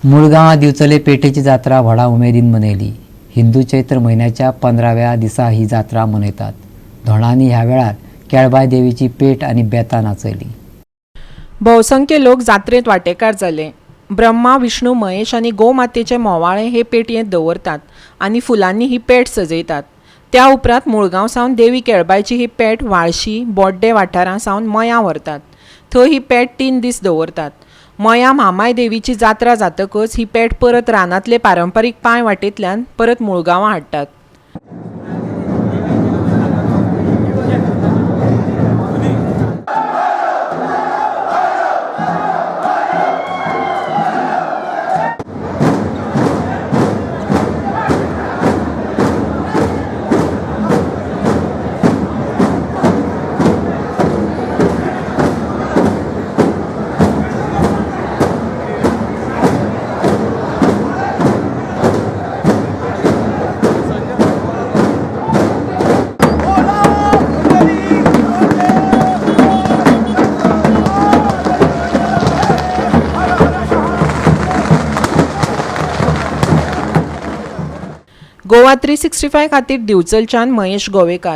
मुळगांव दिवचले पेठेची जात्रा व्हडा उमेदीन मनयली। हिंदू चैत्र महिन्याच्या 15व्या दिसा ही जात्रा मनयतात। धोणांनी ह्या वेळार केळबाई देवीची पेट आणि बेतां नाचयली। बहुसंख्य लोक जात्रेत वांटेकार जाले। ब्रह्मा, विष्णू, महेश आणि गोमातेचे मोवाळे हे पेटयेंत दवरतात आणि फुलांनी ही पेट सजयतात। त्या उपरांत मुळगांव सावन देवी केळबाईची ही पेट वाळशी, बोड्डे वाठारां सावन मयां व्हरतात। थंय ही पेट 3 दीस दवरतात। मयां म्हामाय देवीची जात्रा जातकच ही पेट परत रानांतले पारंपारीक पांय वाटेंतल्यान परत मुळगांवां हाडटात। गोवा 365 खातीर दिवचलच्यान महेश गोवेकार।